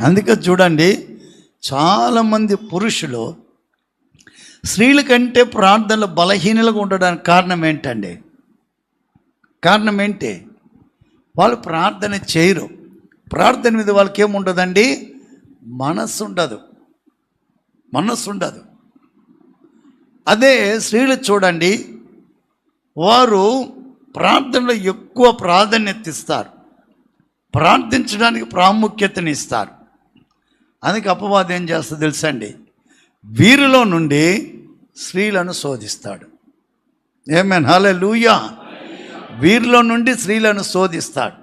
అందుకే చూడండి, చాలామంది పురుషులు స్త్రీల కంటే ప్రార్థనలు బలహీనలుగా ఉండడానికి కారణం ఏంటండి? కారణం ఏంటి? వాళ్ళు ప్రార్థన చేయరు. ప్రార్థన మీద వాళ్ళకి ఏముండదండి? మనస్సు ఉండదు. అదే స్త్రీలు చూడండి, వారు ప్రార్థనలో ఎక్కువ ప్రాధాన్యత ఇస్తారు, ప్రార్థించడానికి ప్రాముఖ్యతని ఇస్తారు. అందుకే అపవాదం ఏం చేస్తుందో తెలుసండి, వీరిలో నుండి స్త్రీలను శోధిస్తాడు. ఆమేన్, హల్లెలూయా. వీరిలో నుండి స్త్రీలను శోధిస్తాడు.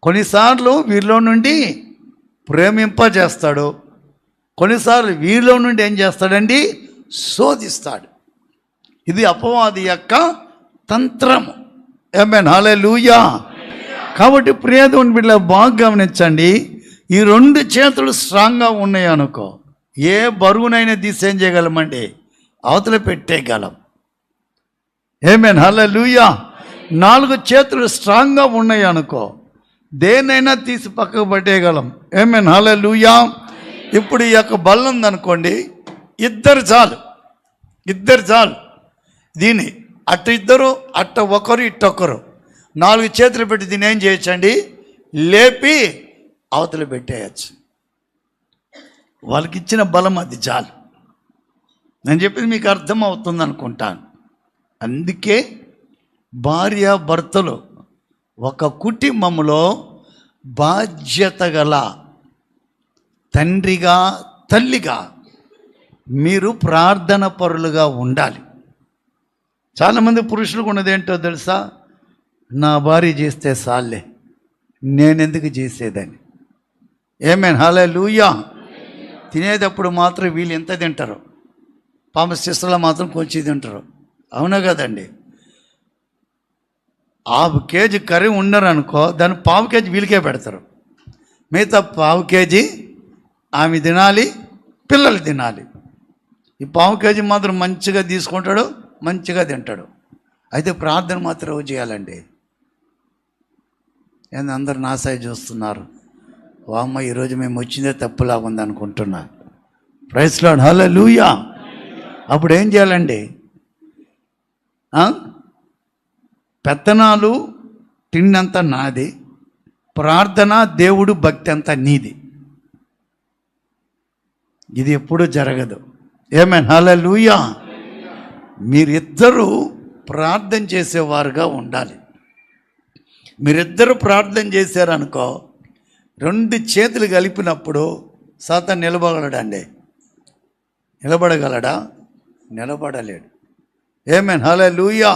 కొన్నిసార్లు వీరిలో నుండి ప్రేమింపజేస్తాడు, కొన్నిసార్లు వీరిలో నుండి ఏం చేస్తాడండి? శోధిస్తాడు. ఇది అపవాది యొక్క తంత్రము. ఆమేన్, హల్లెలూయా. కాబట్టి ప్రియ దేవుని బిడ్డలు బాగా గమనించండి, ఈ రెండు చేతులు స్ట్రాంగ్గా ఉన్నాయి అనుకో, ఏ బరువునైనా తీసేం చేయగలమండి? అవతల పెట్టేయగలం. ఆమేన్, హల్లెలూయా. 4 చేతులు స్ట్రాంగ్గా ఉన్నాయి అనుకో, దేన్నైనా తీసి పక్కకు పట్టేయగలం. ఆమేన్, హల్లెలూయా. ఇప్పుడు ఈ యొక్క బల్ల ఉందనుకోండి, ఇద్దరు చాలు. దీన్ని అట్ట ఇద్దరు, అట్ట ఒకరు, ఇట్టొకరు 4 చేతులు పెట్టి దీన్ని ఏం చేయొచ్చండి? లేపి అవతల పెట్టేయచ్చు. వాళ్ళకి ఇచ్చిన బలం అది చాలు. నేను చెప్పింది మీకు అర్థం అవుతుంది అనుకుంటాను. అందుకే భార్య భర్తలు ఒక కుటుంబంలో బాధ్యత గల తండ్రిగా, తల్లిగా మీరు ప్రార్థన పరులుగా ఉండాలి. చాలామంది పురుషులకు ఉన్నది ఏంటో తెలుసా? నా భార్య చేస్తే సాల్లే, నేనెందుకు చేసేదని. ఆమేన్, హల్లెలూయా. తినేటప్పుడు మాత్రం వీళ్ళు ఎంత తింటారు, పాప శిస్తులో మాత్రం కొంచెం తింటారు. అవునా కదండి? 1/2 కేజీ కర్రీ ఉన్నారనుకో, దాన్ని 1/2 కేజీ వీళ్ళకే పెడతారు. మిగతా 1/2 కేజీ ఆమె తినాలి, పిల్లలు తినాలి. ఈ 1/2 కేజీ మాత్రం మంచిగా తీసుకుంటాడు, మంచిగా తింటాడు. అయితే ప్రార్థన మాత్రం రోజు చేయాలండి. ఏంది అందరు నా సైడ్ చూస్తున్నారు? వామ్మ, ఈరోజు మేము వచ్చిందే తప్పులాగా ఉంది అనుకుంటున్నా. ప్రైజ్ లార్డ్, హల్లెలూయా. అప్పుడు ఏం చేయాలండి? పెత్తనాలు తిన్నంత నాది, ప్రార్థన దేవుడు భక్తి అంతా నీది. ఇది ఎప్పుడూ జరగదు. ఆమేన్, హల్లెలూయా. మీరిద్దరూ ప్రార్థన చేసేవారుగా ఉండాలి. మీరిద్దరూ ప్రార్థన చేశారనుకో, 2 చేతులు కలిపినప్పుడు సాతాను నిలబడగలడండి? నిలబడగలడా? నిలబడలేడు. ఆమేన్, హల్లెలూయా.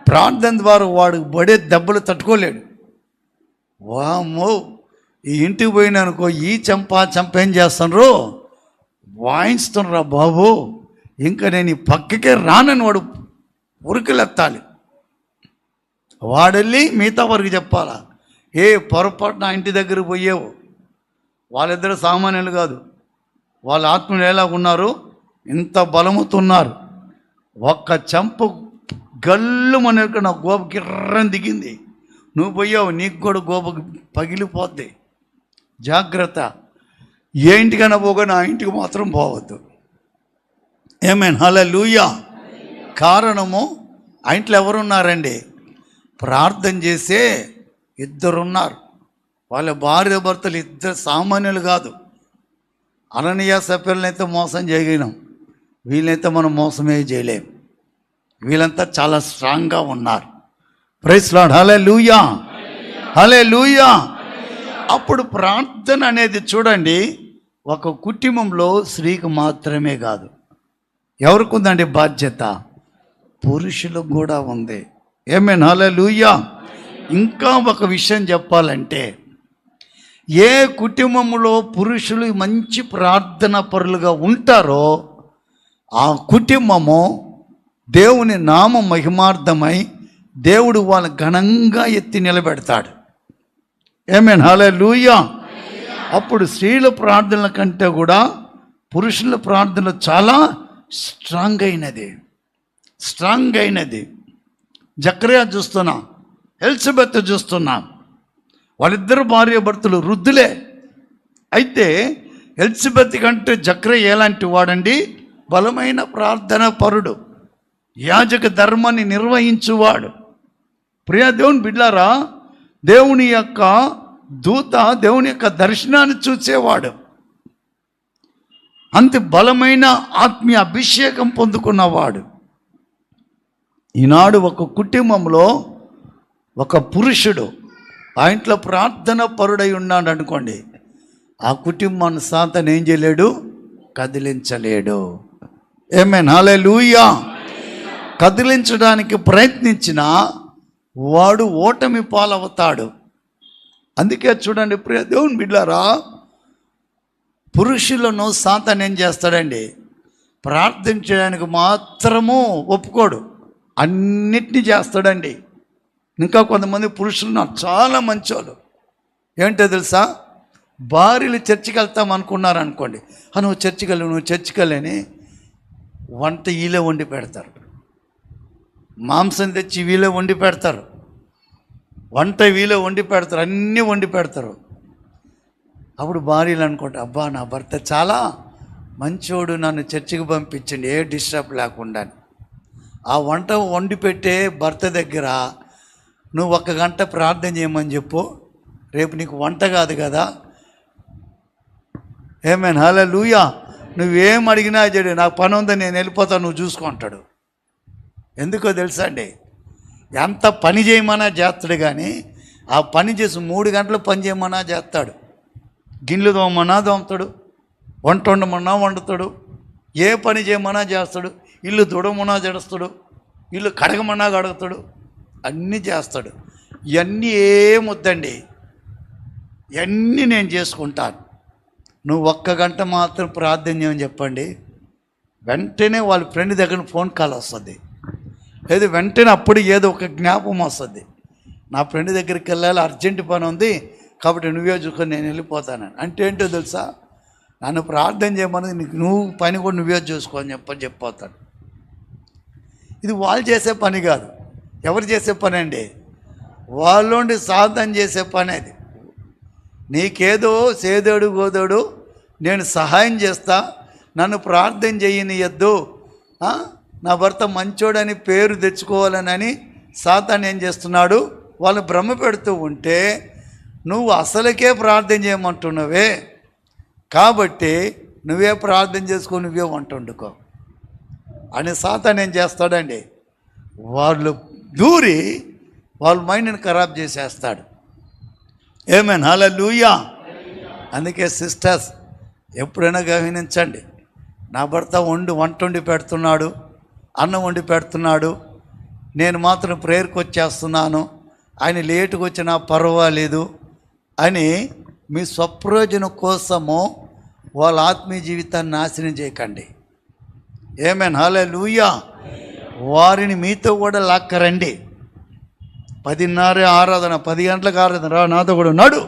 ప్రార్థన ద్వారా వాడు పడే దెబ్బలు తట్టుకోలేడు. వామ్మో, ఈ ఇంటికి పోయినానుకో, ఈ చెంప ఏం చేస్తున్నారు? వాయిస్తున్నరా బాబు, ఇంకా నేను ఈ పక్కకే రానని వాడు ఉరికలెత్తాలి. వాడెళ్ళి మిగతా వరకు చెప్పాలా, ఏ పొరపాటున ఇంటి దగ్గరకు పోయేవు, వాళ్ళిద్దరు సామాన్యులు కాదు, వాళ్ళ ఆత్మలు ఎలాగున్నారు, ఇంత బలముతున్నారు. ఒక్క చెంప గల్లు మనకు నా గోప గిర్రని దిగింది, నువ్వు పోయావు, నీకు కూడా గోప పగిలిపోద్ది. జాగ్రత్త. ఏ ఇంటికైనా పోగా ఆ ఇంటికి మాత్రం పోవద్దు. ఆమేన్, హల్లెలూయా. కారణము, ఆ ఇంట్లో ఎవరున్నారండి? ప్రార్థన చేసే ఇద్దరున్నారు. వాళ్ళ భార్య భర్తలు ఇద్దరు సామాన్యులు కాదు. అననీయ సఫీరులనైతే మోసం చేయగలిగినాం, వీళ్ళైతే మనం మోసమే చేయలేం. వీళ్ళంతా చాలా స్ట్రాంగ్గా ఉన్నారు. ప్రైజ్ లార్డ్, హల్లెలూయా, హల్లెలూయా. అప్పుడు ప్రార్థన అనేది చూడండి, ఒక కుటుంబంలో స్త్రీకి మాత్రమే కాదు, ఎవరికి ఉందండి బాధ్యత? పురుషులకు కూడా ఉంది. ఆమేన్, హల్లెలూయా. ఇంకా ఒక విషయం చెప్పాలంటే, ఏ కుటుంబంలో పురుషులు మంచి ప్రార్థన పరులుగా ఉంటారో ఆ కుటుంబము దేవుని నామ మహిమార్థమై దేవుడు వాళ్ళ ఘనంగా ఎత్తి నిలబెడతాడు. ఆమేన్, హల్లెలూయా. అప్పుడు స్త్రీల ప్రార్థనల కంటే కూడా పురుషుల ప్రార్థనలు చాలా స్ట్రాంగ్ అయినది. జకర్యా చూస్తున్నాం, ఎలిజబెత్ చూస్తున్నాం. వాళ్ళిద్దరు భార్య భర్తలు వృద్ధులే, అయితే ఎలిజబెత్ కంటే జక్రయ్య ఎలాంటి వాడండి? బలమైన ప్రార్థన పరుడు, యాజక ధర్మాన్ని నిర్వహించువాడు. ప్రియ దేవుని బిడ్లారా, దేవుని యొక్క దూత దేవుని యొక్క దర్శనాన్ని చూసేవాడు. అంత బలమైన ఆత్మీయ అభిషేకం పొందుకున్నవాడు. ఈనాడు ఒక కుటుంబంలో ఒక పురుషుడు ఆ ఇంట్లో ప్రార్థన పరుడై ఉన్నాడు అనుకోండి, ఆ కుటుంబాన్ని సాతాను ఏం చేయలేడు? కదిలించలేడు. ఆమేన్, హల్లెలూయా. కదిలించడానికి ప్రయత్నించినా వాడు ఓటమి పాలవుతాడు. అందుకే చూడండి ప్రియ దేవుని బిడ్డలారా, పురుషులను సాతాను ఏం చేస్తాడండి? ప్రార్థించడానికి మాత్రము ఒప్పుకోడు, అన్నిటినీ చేస్తాడండి. ఇంకా కొంతమంది పురుషులు నాకు చాలా మంచోళ్ళు. ఏంటో తెలుసా? భార్యలు చర్చికి వెళ్తాం అనుకున్నారనుకోండి, నువ్వు చర్చికి వెళ్ళని వంట వీళ్ళే వండి పెడతారు, మాంసం తెచ్చి వీళ్ళే వండి పెడతారు, వంట వీళ్ళే వండి పెడతారు, అన్నీ వండి పెడతారు. అప్పుడు భార్యలు అనుకుంటా, అబ్బా నా భర్త చాలా మంచోడు, నన్ను చర్చికి పంపించండి ఏ డిస్టర్బ్ లేకుండా. ఆ వంట వండి పెట్టే భర్త దగ్గర నువ్వు 1 గంట ప్రార్థన చేయమని చెప్పు, రేపు నీకు వంట కాదు కదా. ఆమేన్, హల్లెలూయా. నువ్వేం అడిగినా చెడు, నాకు పని ఉందని నేను వెళ్ళిపోతాను, నువ్వు చూసుకుంటాడు. ఎందుకో తెలుసా అండి? ఎంత పని చేయమన్నా చేస్తాడు, కానీ ఆ పని చేసి 3 గంటలు పని చేయమన్నా చేస్తాడు. గిన్నెలు తోమన్నా తోముతాడు, వంట వండమన్నా వండుతాడు, ఏ పని చేయమన్నా చేస్తాడు, ఇల్లు తుడమన్నా జడుస్తాడు, ఇల్లు కడగమన్నా కడుగుతాడు, అన్నీ చేస్తాడు. ఇవన్నీ ఏమొద్దండి, ఇవన్నీ నేను చేసుకుంటాను. నువ్వు 1 గంట మాత్రం ప్రార్థన చేయమని చెప్పండి, వెంటనే వాళ్ళ ఫ్రెండ్ దగ్గర ఫోన్ కాల్ వస్తుంది. లేదు వెంటనే అప్పుడు ఏదో ఒక జ్ఞాపకం వస్తుంది, నా ఫ్రెండ్ దగ్గరికి వెళ్ళాలి, అర్జెంట్ పని ఉంది, కాబట్టి నువ్వే చూసుకొని నేను వెళ్ళిపోతానని. అంటే ఏంటో తెలుసా? నన్ను ప్రార్థన చేయమని, నువ్వు పని కూడా నువ్వే చూసుకో అని చెప్పిపోతాడు. ఇది వాళ్ళు చేసే పని కాదు. ఎవరు చేసే పని అండి? వాళ్ళోండి సాధన చేసే పని. అది నీకేదో సేదోడు గోదోడు నేను సహాయం చేస్తా, నన్ను ప్రార్థన చేయనియద్దు, నా భర్త మంచోడని పేరు తెచ్చుకోవాలని సాతాను ఏం చేస్తున్నాడు? వాళ్ళు భ్రమ పెడుతూ ఉంటే నువ్వు అసలుకే ప్రార్థన చేయమంటున్నావే, కాబట్టి నువ్వే ప్రార్థన చేసుకో, నువ్వే వంట వండుకో అని సాతాను ఏం చేస్తాడండి? వాళ్ళు దూరి వాళ్ళ మైండ్ని ఖరాబ్ చేసేస్తాడు. ఆమేన్, హల్లెలూయా. అందుకే సిస్టర్స్ ఎప్పుడైనా గమనించండి, నా భర్త వంట వండి పెడుతున్నాడు, అన్నం వండి పెడుతున్నాడు, నేను మాత్రం ప్రేయర్కి వచ్చేస్తున్నాను, ఆయన లేటుకు వచ్చినా పర్వాలేదు అని మీ స్వప్రయోజనం కోసము వాళ్ళ ఆత్మీయ జీవితాన్ని నాశనం చేయకండి. ఆమేన్, హల్లెలూయా. వారిని మీతో కూడా లాక్కరండి. 10:30 ఆరాధన, 10 గంటలకు ఆరాధన, రా నాతో కూడా నడు,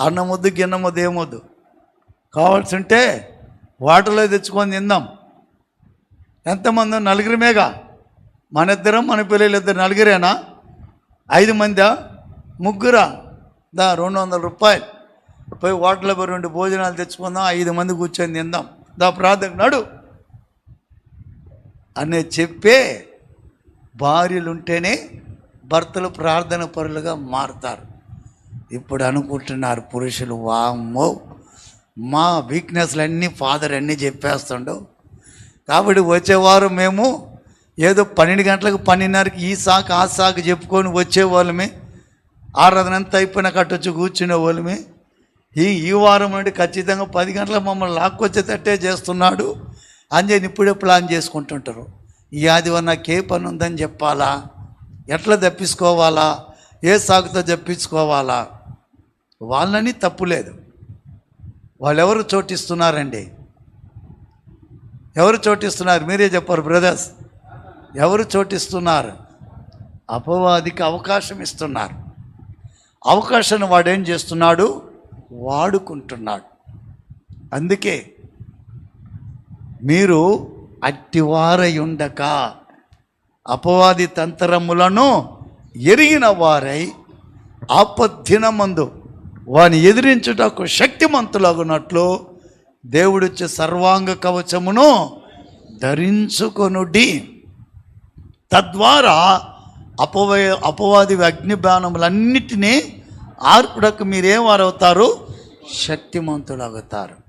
అన్నం వద్దు గిన్నం వద్దు ఏమొద్దు, కావాల్సి ఉంటే వాటర్లో తెచ్చుకొని తిందాం. ఎంతమంది? 4 మన ఇద్దరం, మన పిల్లలు 4 5 మందా? 3 దా 200 రూపాయలు పోయి హోటల్లో పోయి 2 భోజనాలు తెచ్చుకుందాం, 5 మంది కూర్చొని తిందాం, దా ప్రార్థన నడు అనే చెప్పే భార్యలు ఉంటేనే భర్తలు ప్రార్థన పరులుగా మారుతారు. ఇప్పుడు అనుకుంటున్నారు పురుషులు, వామ్మో మా వీక్నెస్లు అన్నీ ఫాదర్ అన్నీ చెప్పేస్తుండవు, కాబట్టి వచ్చేవారు మేము ఏదో 12 గంటలకు 12:30కి ఈ సాకు ఆ సాకు చెప్పుకొని వచ్చేవాళ్ళమే, ఆరాధన అంతా అయిపోయినా కట్టొచ్చి కూర్చునే వాళ్ళమే. ఈ వారం నుండి ఖచ్చితంగా 10 గంటలకు మమ్మల్ని లాక్కొచ్చేటట్టే చేస్తున్నాడు అని చెప్పి ఇప్పుడే ప్లాన్ చేసుకుంటుంటారు. ఈ ఆదివారం నాకు ఏ పని ఉందని చెప్పాలా, ఎట్లా తప్పించుకోవాలా, ఏ సాకుతో తప్పించుకోవాలా? వాళ్ళని తప్పులేదు. వాళ్ళెవరు చోటిస్తున్నారండి? ఎవరు చోటిస్తున్నారు? మీరే చెప్పారు బ్రదర్స్. ఎవరు చోటిస్తున్నారు? అపవాదికి అవకాశం ఇస్తున్నారు. అవకాశాన్ని వాడేం చేస్తున్నాడు? వాడుకుంటున్నాడు. అందుకే మీరు అట్టివారై ఉండక అపవాది తంత్రములను ఎరిగిన వారై ఆపద్దినమందు వాని ఎదిరించుటకు శక్తిమంతులగునట్లు దేవుడిచ్చే సర్వాంగ కవచమును ధరించుకొనుడి. తద్వారా అపవాది అగ్నిబాణములన్నిటినీ ఆర్పుడకు మీరేం వారవుతారు? శక్తిమంతులవుతారు.